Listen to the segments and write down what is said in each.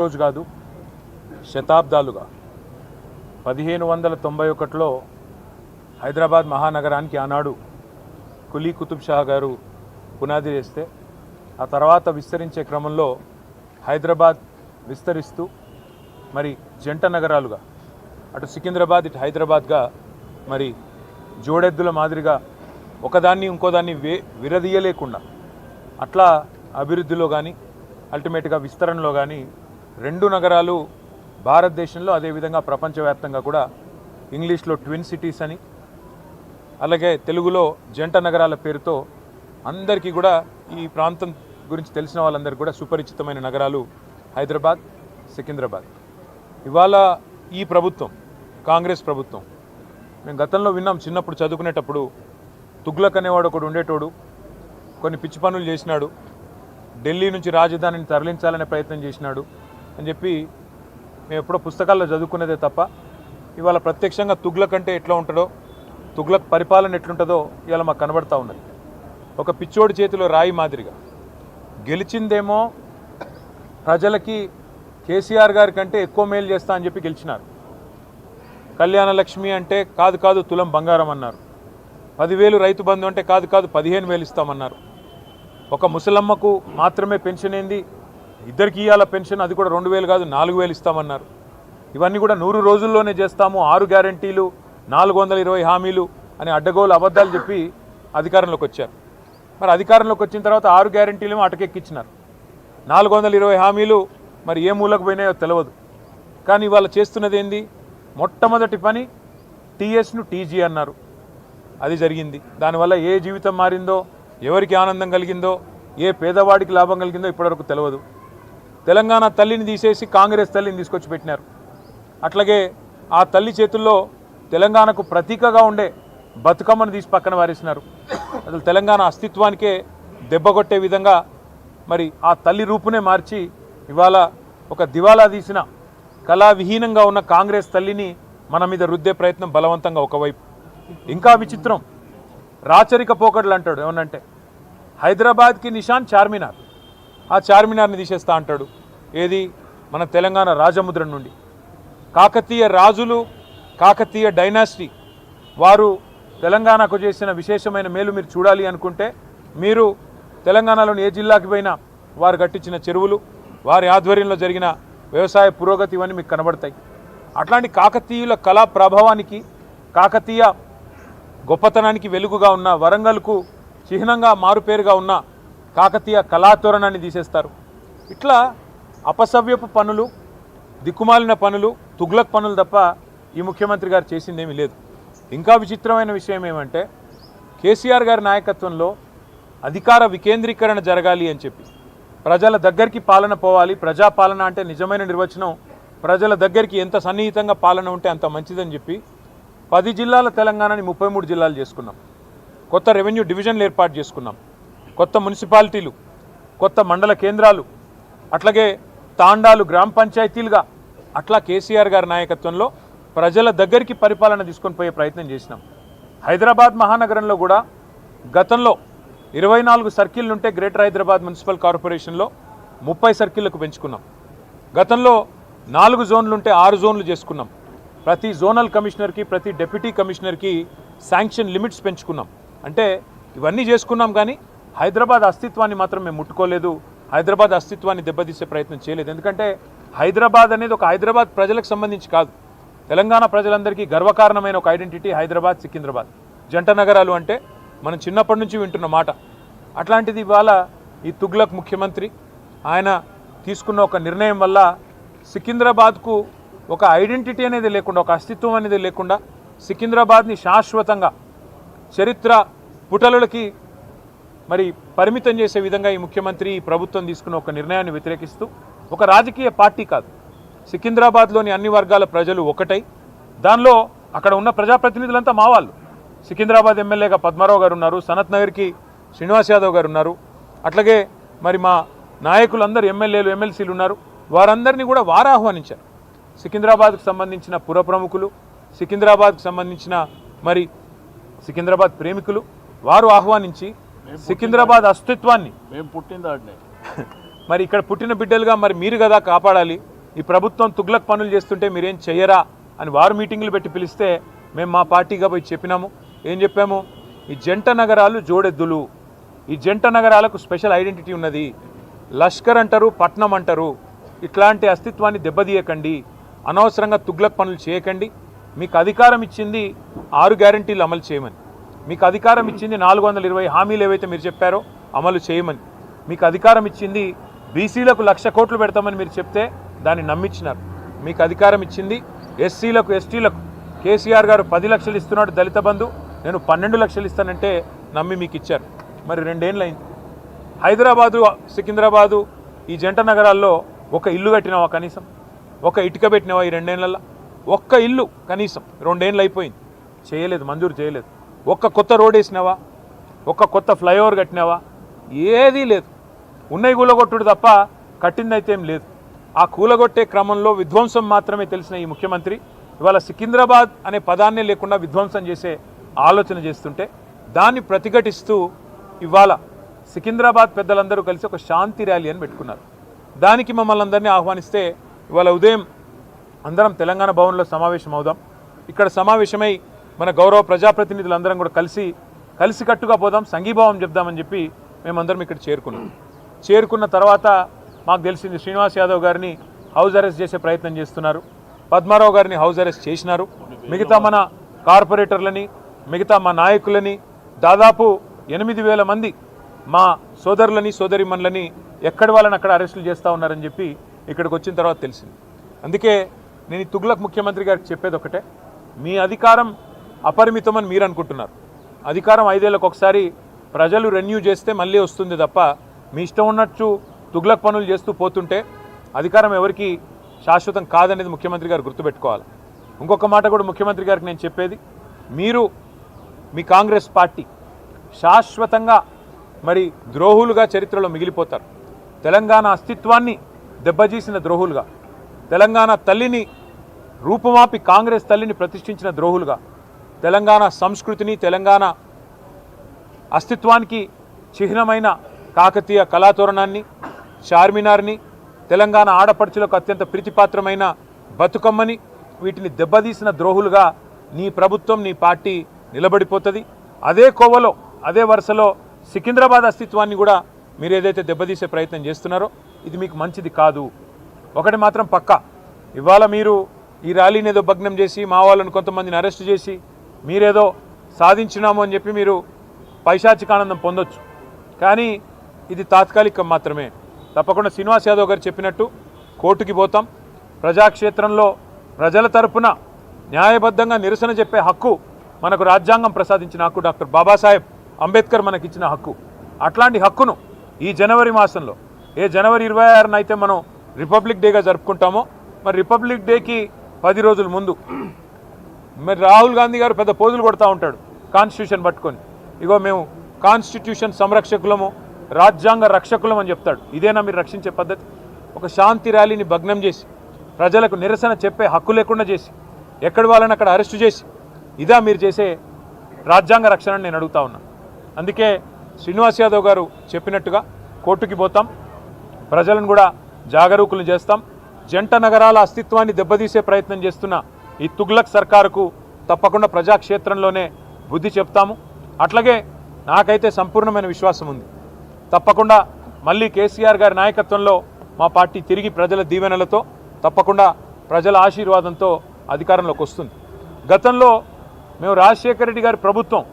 రోజు కాదు శతాబ్దాలుగా 1591లో హైదరాబాద్ మహానగరానికి ఆనాడు కులీ కుతుబ్ షా గారు పునాది వేస్తే ఆ తర్వాత విస్తరించే క్రమంలో హైదరాబాద్ విస్తరిస్తూ మరి జంట నగరాలుగా అటు సికింద్రాబాద్ ఇటు హైదరాబాద్గా మరి జోడెద్దుల మాదిరిగా ఒకదాన్ని ఇంకోదాన్ని విరదీయలేకుండా అట్లా అభివృద్ధిలో కానీ అల్టిమేట్గా విస్తరణలో కానీ రెండు నగరాలు భారతదేశంలో అదేవిధంగా ప్రపంచవ్యాప్తంగా కూడా ఇంగ్లీష్లో ట్విన్ సిటీస్ అని అలాగే తెలుగులో జంట నగరాల పేరుతో అందరికీ కూడా ఈ ప్రాంతం గురించి తెలిసిన వాళ్ళందరికీ కూడా సుపరిచితమైన నగరాలు హైదరాబాద్ సికింద్రాబాద్. ఇవాళ ఈ ప్రభుత్వం కాంగ్రెస్ ప్రభుత్వం మేము గతంలో విన్నాం, చిన్నప్పుడు చదువుకునేటప్పుడు తుగ్లక్ అనేవాడు ఒకడు ఉండేటోడు, కొన్ని పిచ్చి పనులు చేసినాడు, ఢిల్లీ నుంచి రాజధానిని తరలించాలనే ప్రయత్నం చేసినాడు అని చెప్పి మేము ఎప్పుడో పుస్తకాల్లో చదువుకునేదే తప్ప ఇవాళ ప్రత్యక్షంగా తుగ్లక్ అంటే ఎట్లా ఉంటుందో, తుగ్లక్ పరిపాలన ఎట్లుంటుందో ఇవాళ మాకు కనబడతా ఉన్నది. ఒక పిచ్చోడి చేతిలో రాయి మాదిరిగా గెలిచిందేమో ప్రజలకి కేసీఆర్ గారి కంటే ఎక్కువ మేలు చేస్తా అని చెప్పి గెలిచినారు. కళ్యాణ లక్ష్మి అంటే కాదు తులం బంగారం అన్నారు. 10,000 రైతు బంధు అంటే కాదు 15,000 ఇస్తామన్నారు. ఒక ముసలమ్మకు మాత్రమే పెన్షన్ ఏంది, ఇద్దరికి ఇవ్వాల పెన్షన్, అది కూడా 2,000 కాదు 4,000 ఇస్తామన్నారు. ఇవన్నీ కూడా 100 రోజుల్లోనే చేస్తాము, 6 గ్యారంటీలు 420 హామీలు అని అడ్డగోలు అబద్ధాలు చెప్పి అధికారంలోకి వచ్చారు. మరి అధికారంలోకి వచ్చిన తర్వాత 6 గ్యారంటీలు అటకెక్కించినారు, 420 హామీలు మరి ఏ మూలకు పోయినాయో తెలియదు. కానీ ఇవాళ చేస్తున్నది ఏంది, మొట్టమొదటి పని టీఎస్ను టీజీ అన్నారు, అది జరిగింది. దానివల్ల ఏ జీవితం మారిందో, ఎవరికి ఆనందం కలిగిందో, ఏ పేదవాడికి లాభం కలిగిందో ఇప్పటివరకు తెలియదు. తెలంగాణ తల్లిని తీసేసి కాంగ్రెస్ తల్లిని తీసుకొచ్చి పెట్టినారు. అట్లాగే ఆ తల్లి చేతుల్లో తెలంగాణకు ప్రతీకగా ఉండే బతుకమ్మను తీసి పక్కన వారేసినారు. అసలు తెలంగాణ అస్తిత్వానికే దెబ్బ కొట్టే విధంగా మరి ఆ తల్లి రూపునే మార్చి ఇవాళ ఒక దివాలా తీసిన కళావిహీనంగా ఉన్న కాంగ్రెస్ తల్లిని మన మీద రుద్దే ప్రయత్నం బలవంతంగా ఒకవైపు. ఇంకా విచిత్రం, రాచరిక పోకడలు అంటాడు. ఏమనంటే హైదరాబాద్కి నిషాన్ చార్మినార్, ఆ చార్మినార్ని తీసేస్తా అంటాడు. ఏది, మన తెలంగాణ రాజముద్ర నుండి. కాకతీయ రాజులు, కాకతీయ డైనాసిటీ వారు తెలంగాణకు చేసిన విశేషమైన మేలు మీరు చూడాలి అనుకుంటే మీరు తెలంగాణలోని ఏ జిల్లాకి పోయినా వారు కట్టించిన చెరువులు, వారి ఆధ్వర్యంలో జరిగిన వ్యవసాయ పురోగతి ఇవన్నీ మీకు కనబడతాయి. అట్లాంటి కాకతీయుల కళా ప్రభావానికి, కాకతీయ గొప్పతనానికి వెలుగుగా ఉన్న వరంగల్కు చిహ్నంగా మారుపేరుగా ఉన్న కాకతీయ కళాతోరణాన్ని తీసేస్తారు. ఇట్లా అపసవ్యపు పనులు, దిక్కుమాలిన పనులు, తుగ్లక్ పనులు తప్ప ఈ ముఖ్యమంత్రి గారు చేసిందేమీ లేదు. ఇంకా విచిత్రమైన విషయం ఏమంటే కేసీఆర్ గారి నాయకత్వంలో అధికార వికేంద్రీకరణ జరగాలి అని చెప్పి, ప్రజల దగ్గరికి పాలన పోవాలి. ప్రజాపాలన అంటే నిజమైన నిర్వచనం ప్రజల దగ్గరికి ఎంత సన్నిహితంగా పాలన ఉంటే అంత మంచిదని చెప్పి 10 జిల్లాల తెలంగాణని 33 జిల్లాలు చేసుకున్నాం. కొత్త రెవెన్యూ డివిజన్లు ఏర్పాటు చేసుకున్నాం, కొత్త మున్సిపాలిటీలు, కొత్త మండల కేంద్రాలు, అట్లాగే తాండాలు గ్రామ పంచాయతీలుగా అట్లా కేసీఆర్ గారి నాయకత్వంలో ప్రజల దగ్గరికి పరిపాలన తీసుకొని పోయే ప్రయత్నం చేసినాం. హైదరాబాద్ మహానగరంలో కూడా గతంలో 24 సర్కిళ్ళు ఉంటే గ్రేటర్ హైదరాబాద్ మున్సిపల్ కార్పొరేషన్లో 30 సర్కిళ్లకు పెంచుకున్నాం. గతంలో 4 జోన్లు ఉంటే 6 జోన్లు చేసుకున్నాం. ప్రతి జోనల్ కమిషనర్కి, ప్రతి డెప్యూటీ కమిషనర్కి శాంక్షన్ లిమిట్స్ పెంచుకున్నాం. అంటే ఇవన్నీ చేసుకున్నాం, కానీ హైదరాబాద్ అస్తిత్వాన్ని మాత్రం మేము ముట్టుకోలేదు. హైదరాబాద్ అస్తిత్వాన్ని దెబ్బతీసే ప్రయత్నం చేయలేదు. ఎందుకంటే హైదరాబాద్ అనేది ఒక హైదరాబాద్ ప్రజలకు సంబంధించి కాదు, తెలంగాణ ప్రజలందరికీ గర్వకారణమైన ఒక ఐడెంటిటీ హైదరాబాద్ సికింద్రాబాద్ జంట నగరాలు అంటే మనం చిన్నప్పటి నుంచి వింటున్న మాట. అట్లాంటిది ఇవాళ ఈ తుగ్లక్ ముఖ్యమంత్రి ఆయన తీసుకున్న ఒక నిర్ణయం వల్ల సికింద్రాబాద్కు ఒక ఐడెంటిటీ అనేది లేకుండా, ఒక అస్తిత్వం అనేది లేకుండా సికింద్రాబాద్ని శాశ్వతంగా చరిత్ర పుటలకి మరి పరిమితం చేసే విధంగా ఈ ముఖ్యమంత్రి, ఈ ప్రభుత్వం తీసుకున్న ఒక నిర్ణయాన్ని వ్యతిరేకిస్తూ, ఒక రాజకీయ పార్టీ కాదు, సికింద్రాబాద్లోని అన్ని వర్గాల ప్రజలు ఒకటై, దానిలో అక్కడ ఉన్న ప్రజాప్రతినిధులంతా మా వాళ్ళు. సికింద్రాబాద్ ఎమ్మెల్యేగా పద్మారావు గారు ఉన్నారు, సనత్ నగర్కి శ్రీనివాస్ యాదవ్ గారు ఉన్నారు, అట్లాగే మరి మా నాయకులందరూ ఎమ్మెల్యేలు ఎమ్మెల్సీలు ఉన్నారు. వారందరినీ కూడా వారు ఆహ్వానించారు. సికింద్రాబాద్కు సంబంధించిన పుర ప్రముఖులు, సికింద్రాబాద్కు సంబంధించిన మరి సికింద్రాబాద్ ప్రేమికులు వారు ఆహ్వానించి సికింద్రాబాద్ అస్తిత్వాన్ని మేము పుట్టిందాడినే మరి ఇక్కడ పుట్టిన బిడ్డలుగా మరి మీరు కదా కాపాడాలి. ఈ ప్రభుత్వం తుగ్లక్ పనులు చేస్తుంటే మీరేం చెయ్యరా అని వారు మీటింగులు పెట్టి పిలిస్తే మేము మా పార్టీగా పోయి చెప్పినాము. ఏం చెప్పాము? ఈ జంట నగరాలు జోడెద్దులు, ఈ జంట నగరాలకు స్పెషల్ ఐడెంటిటీ ఉన్నది. లష్కర్ అంటారు, పట్నం అంటారు. ఇట్లాంటి అస్తిత్వాన్ని దెబ్బతీయకండి, అనవసరంగా తుగ్లక్ పనులు చేయకండి. మీకు అధికారం ఇచ్చింది 6 గ్యారంటీలు అమలు చేయమని, మీకు అధికారం ఇచ్చింది 420 హామీలు ఏవైతే మీరు చెప్పారో అమలు చేయమని, మీకు అధికారం ఇచ్చింది బీసీలకు 1,00,000 కోట్లు పెడతామని మీరు చెప్తే దాన్ని నమ్మించినారు. మీకు అధికారం ఇచ్చింది ఎస్సీలకు ఎస్టీలకు కేసీఆర్ గారు 10 లక్షలు ఇస్తున్నాడు దళిత బంధు, నేను 12 లక్షలు ఇస్తానంటే నమ్మి మీకు ఇచ్చారు. మరి 2 ఏళ్ళు అయింది. హైదరాబాదు, సికింద్రాబాదు ఈ జంట నగరాల్లో ఒక ఇల్లు కట్టినావా? కనీసం ఒక ఇటుక పెట్టినావా ఈ 2 ఏళ్లలో? ఒక్క ఇల్లు కనీసం 2 ఏళ్ళు అయిపోయింది, చేయలేదు, మంజూరు చేయలేదు. ఒక్క కొత్త రోడ్ వేసినావా? ఒక్క కొత్త ఫ్లైఓవర్ కట్టినావా? ఏదీ లేదు. ఉన్నవి కూలగొట్టుడు తప్ప కట్టిందైతే ఏం లేదు. ఆ కూలగొట్టే క్రమంలో విధ్వంసం మాత్రమే తెలిసిన ఈ ముఖ్యమంత్రి ఇవాళ సికింద్రాబాద్ అనే పదాన్నే లేకుండా విధ్వంసం చేసే ఆలోచన చేస్తుంటే దాన్ని ప్రతిఘటిస్తూ ఇవాళ సికింద్రాబాద్ పెద్దలందరూ కలిసి ఒక శాంతి ర్యాలీ అని పెట్టుకున్నారు. దానికి మమ్మల్ని అందరినీ ఆహ్వానిస్తే ఇవాళ ఉదయం అందరం తెలంగాణ భవన్లో సమావేశం అవుదాం, ఇక్కడ సమావేశమై మన గౌరవ ప్రజాప్రతినిధులందరం కూడా కలిసికట్టుగా పోదాం, సంఘీభావం చెప్దామని చెప్పి మేమందరం ఇక్కడ చేరుకున్న తర్వాత మాకు తెలిసింది శ్రీనివాస్ యాదవ్ గారిని హౌస్ అరెస్ట్ చేసే ప్రయత్నం చేస్తున్నారు, పద్మారావు గారిని హౌస్ అరెస్ట్ చేసినారు, మిగతా మన కార్పొరేటర్లని, మిగతా మా నాయకులని, దాదాపు 8,000 మంది మా సోదరులని సోదరిమణులని ఎక్కడి వాళ్ళని అక్కడ అరెస్టులు చేస్తూ ఉన్నారని చెప్పి ఇక్కడికి వచ్చిన తర్వాత తెలిసింది. అందుకే నేను ఈ తుగ్లక్ ముఖ్యమంత్రి గారికి చెప్పేది ఒకటే, మీ అధికారం అపరిమితమని మీరు అనుకుంటున్నారు. అధికారం 5 ఏళ్లకు ఒకసారి ప్రజలు రెన్యూ చేస్తే మళ్ళీ వస్తుంది తప్ప మీ ఇష్టం ఉన్నట్టు తుగ్లక్ పనులు చేస్తూ పోతుంటే అధికారం ఎవరికి శాశ్వతం కాదనేది ముఖ్యమంత్రి గారు గుర్తుపెట్టుకోవాలి. ఇంకొక మాట కూడా ముఖ్యమంత్రి గారికి నేను చెప్పేది, మీరు మీ కాంగ్రెస్ పార్టీ శాశ్వతంగా మరి ద్రోహులుగా చరిత్రలో మిగిలిపోతారు. తెలంగాణ అస్తిత్వాన్ని దెబ్బతీసిన ద్రోహులుగా, తెలంగాణ తల్లిని రూపుమాపి కాంగ్రెస్ తల్లిని ప్రతిష్ఠించిన ద్రోహులుగా, తెలంగాణ సంస్కృతిని తెలంగాణ అస్తిత్వానికి చిహ్నమైన కాకతీయ కళాతోరణాన్ని, చార్మినార్ని, తెలంగాణ ఆడపడుచులకు అత్యంత ప్రీతిపాత్రమైన బతుకమ్మని, వీటిని దెబ్బతీసిన ద్రోహులుగా నీ ప్రభుత్వం, నీ పార్టీ నిలబడిపోతుంది. అదే కోవలో, అదే వరుసలో సికింద్రాబాద్ అస్తిత్వాన్ని కూడా మీరు ఏదైతే దెబ్బతీసే ప్రయత్నం చేస్తున్నారో ఇది మీకు మంచిది కాదు. ఒకటి మాత్రం పక్కా, ఇవాళ మీరు ఈ ర్యాలీని ఏదో భగ్నం చేసి మా వాళ్ళని కొంతమందిని అరెస్టు చేసి మీరేదో సాధించినాము అని చెప్పి మీరు పైశాచికానందం పొందొచ్చు, కానీ ఇది తాత్కాలికం మాత్రమే. తప్పకుండా శ్రీనివాస్ యాదవ్ గారు చెప్పినట్టు కోర్టుకి పోతాం. ప్రజాక్షేత్రంలో ప్రజల తరపున న్యాయబద్ధంగా నిరసన చెప్పే హక్కు మనకు రాజ్యాంగం ప్రసాదించిన హక్కు, డాక్టర్ బాబాసాహెబ్ అంబేద్కర్ మనకిచ్చిన హక్కు. అట్లాంటి హక్కును ఈ జనవరి మాసంలో, ఏ జనవరి 26న అయితే మనం రిపబ్లిక్ డేగా జరుపుకుంటామో, మరి రిపబ్లిక్ డేకి 10 రోజుల ముందు మరి రాహుల్ గాంధీ గారు పెద్ద పోజులు కొడతా ఉంటాడు కాన్స్టిట్యూషన్ పట్టుకొని, ఇగో మేము కాన్స్టిట్యూషన్ సంరక్షకులము, రాజ్యాంగ రక్షకులం అని చెప్తాడు. ఇదేనా మీరు రక్షించే పద్ధతి? ఒక శాంతి ర్యాలీని భగ్నం చేసి, ప్రజలకు నిరసన చెప్పే హక్కు లేకుండా చేసి, ఎక్కడి వాళ్ళని అక్కడ అరెస్టు చేసి, ఇదా మీరు చేసే రాజ్యాంగ రక్షణ నేను అడుగుతా ఉన్నా. అందుకే శ్రీనివాస్ యాదవ్ గారు చెప్పినట్టుగా కోర్టుకి పోతాం, ప్రజలను కూడా జాగరూకులను చేస్తాం. జంట నగరాల అస్తిత్వాన్ని దెబ్బతీసే ప్రయత్నం చేస్తున్న ఈ తుగ్లక్ సర్కారుకు తప్పకుండా ప్రజాక్షేత్రంలోనే బుద్ధి చెప్తాము. అట్లాగే నాకైతే సంపూర్ణమైన విశ్వాసం ఉంది, తప్పకుండా మళ్ళీ కేసీఆర్ గారి నాయకత్వంలో మా పార్టీ తిరిగి ప్రజల దీవెనలతో, తప్పకుండా ప్రజల ఆశీర్వాదంతో అధికారంలోకి వస్తుంది. గతంలో మేము రాజశేఖర రెడ్డి గారి ప్రభుత్వం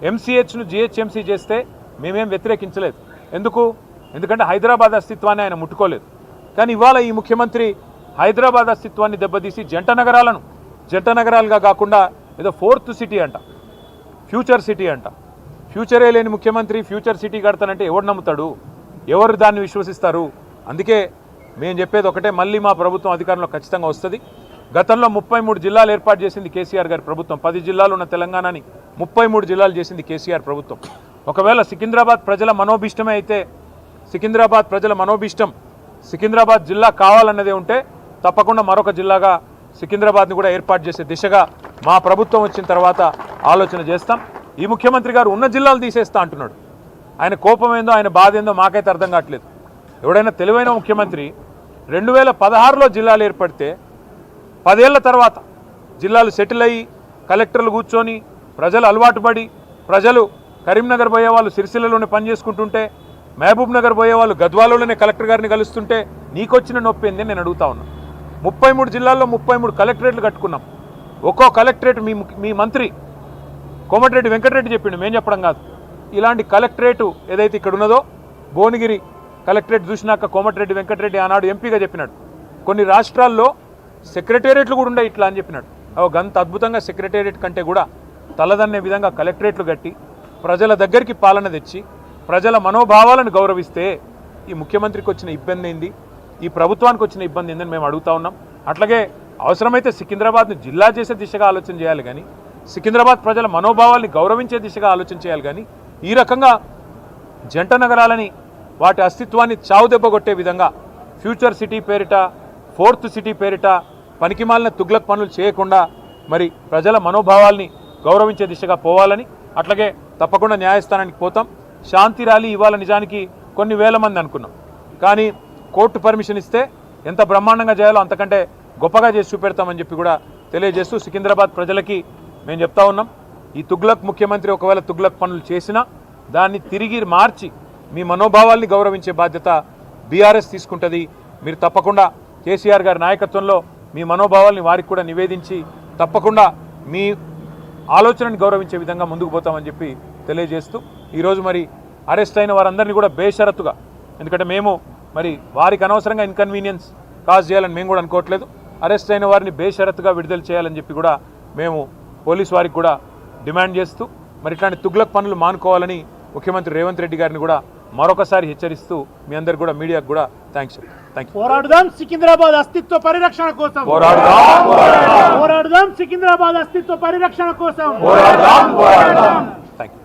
ఎంసీహెచ్ను జిహెచ్ఎంసీ చేస్తే మేమేం వ్యతిరేకించలేదు. ఎందుకంటే హైదరాబాద్ అస్తిత్వాన్ని ఆయన ముట్టుకోలేదు. కానీ ఇవాళ ఈ ముఖ్యమంత్రి హైదరాబాద్ అస్తిత్వాన్ని దెబ్బతీసి జంట నగరాలుగా కాకుండా ఏదో 4th సిటీ అంట, ఫ్యూచర్ సిటీ అంట. ఫ్యూచరే లేని ముఖ్యమంత్రి ఫ్యూచర్ సిటీ కడతానంటే ఎవరు నమ్ముతాడు? ఎవరు దాన్ని విశ్వసిస్తారు? అందుకే మేము చెప్పేది ఒకటే, మళ్ళీ మా ప్రభుత్వం అధికారంలో ఖచ్చితంగా వస్తుంది. గతంలో 33 జిల్లాలు ఏర్పాటు చేసింది కేసీఆర్ గారి ప్రభుత్వం. 10 జిల్లాలు ఉన్న తెలంగాణని 33 జిల్లాలు చేసింది కేసీఆర్ ప్రభుత్వం. ఒకవేళ సికింద్రాబాద్ ప్రజల మనోభిష్టమే అయితే, సికింద్రాబాద్ ప్రజల మనోభిష్టం సికింద్రాబాద్ జిల్లా కావాలన్నదే ఉంటే తప్పకుండా మరొక జిల్లాగా సికింద్రాబాద్ని కూడా ఏర్పాటు చేసే దిశగా మా ప్రభుత్వం వచ్చిన తర్వాత ఆలోచన చేస్తాం. ఈ ముఖ్యమంత్రి గారు ఉన్న జిల్లాలు తీసేస్తా అంటున్నాడు. ఆయన కోపం ఏందో, ఆయన బాధ ఏందో మాకైతే అర్థం కావట్లేదు. ఎవడైనా తెలివైన ముఖ్యమంత్రి 2016లో జిల్లాలు ఏర్పడితే 10 ఏళ్ల తర్వాత జిల్లాలు సెటిల్ అయ్యి కలెక్టర్లు కూర్చొని ప్రజలు అలవాటు పడి ప్రజలు కరీంనగర్ పోయే వాళ్ళు సిరిసిల్లలోనే పనిచేసుకుంటుంటే మహబూబ్ నగర్ పోయే వాళ్ళు గద్వాలలోనే కలెక్టర్ గారిని కలుస్తుంటే నీకొచ్చిన నొప్పి ఏంది నేను అడుగుతా ఉన్నా. 33 జిల్లాల్లో 33 కలెక్టరేట్లు కట్టుకున్నాం. ఒక్కో కలెక్టరేట్ మీ మంత్రి కోమటిరెడ్డి వెంకటరెడ్డి చెప్పిండు, మేము చెప్పడం కాదు. ఇలాంటి కలెక్టరేటు ఏదైతే ఇక్కడ ఉన్నదో భువనగిరి కలెక్టరేట్ చూసినాక కోమటిరెడ్డి వెంకటరెడ్డి ఆనాడు ఎంపీగా చెప్పినాడు కొన్ని రాష్ట్రాల్లో సెక్రటేరియట్లు కూడా ఉండే ఇట్లా అని చెప్పినాడు. గంత అద్భుతంగా సెక్రటేరియట్ కంటే కూడా తలదన్నే విధంగా కలెక్టరేట్లు కట్టి ప్రజల దగ్గరికి పాలన తెచ్చి ప్రజల మనోభావాలను గౌరవిస్తే ఈ ముఖ్యమంత్రికి వచ్చిన ఇబ్బంది ఏంది, ఈ ప్రభుత్వానికి వచ్చిన ఇబ్బంది ఏందని మేము అడుగుతా ఉన్నాం. అట్లాగే అవసరమైతే సికింద్రాబాద్ను జిల్లా చేసే దిశగా ఆలోచన చేయాలి కానీ సికింద్రాబాద్ ప్రజల మనోభావాల్ని గౌరవించే దిశగా ఆలోచన చేయాలి కానీ ఈ రకంగా జంట నగరాలని వాటి అస్తిత్వాన్ని చావుదెబ్బగొట్టే విధంగా ఫ్యూచర్ సిటీ పేరిట 4th సిటీ పేరిట పనికిమాలిన తుగ్లక్ పనులు చేయకుండా మరి ప్రజల మనోభావాల్ని గౌరవించే దిశగా పోవాలని అట్లాగే తప్పకుండా న్యాయస్థానానికి పోతాం. శాంతి ర్యాలీ ఇవాళ నిజానికి కొన్ని వేల మంది అనుకున్నాం కానీ కోర్టు పర్మిషన్ ఇస్తే ఎంత బ్రహ్మాండంగా చేయాలో అంతకంటే గొప్పగా చేసి చూపెడతామని చెప్పి కూడా తెలియజేస్తూ సికింద్రాబాద్ ప్రజలకి మేము చెప్తా ఉన్నాం, ఈ తుగ్లక్ ముఖ్యమంత్రి ఒకవేళ తుగ్లక్ పనులు చేసినా దాన్ని తిరిగి మార్చి మీ మనోభావాల్ని గౌరవించే బాధ్యత బీఆర్ఎస్ తీసుకుంటుంది. మీరు తప్పకుండా కేసీఆర్ గారి నాయకత్వంలో మీ మనోభావాల్ని వారికి కూడా నివేదించి తప్పకుండా మీ ఆలోచనని గౌరవించే విధంగా ముందుకు పోతామని చెప్పి తెలియజేస్తూ ఈరోజు మరి అరెస్ట్ అయిన వారందరినీ కూడా బేషరతుగా, ఎందుకంటే మేము మరి వారికి అనవసరంగా ఇన్కన్వీనియన్స్ కాజ్ చేయాలని మేము కూడా అనుకోవట్లేదు, అరెస్ట్ అయిన వారిని బేషరతుగా విడుదల చేయాలని చెప్పి కూడా మేము పోలీసు వారికి కూడా డిమాండ్ చేస్తూ మరి ఇట్లాంటి తుగ్లక్ పనులు మానుకోవాలని ముఖ్యమంత్రి రేవంత్ రెడ్డి గారిని కూడా మరొకసారి హెచ్చరిస్తూ మీ అందరు కూడా మీడియాకు కూడా థ్యాంక్ యూ. పోరాడుదాం సికింద్రాబాద్ అస్తిత్వ పరిరక్షణ కోసం, పోరాడుదాం సికింద్రాబాద్ అస్తిత్వ పరిరక్షణ కోసం. Thank you.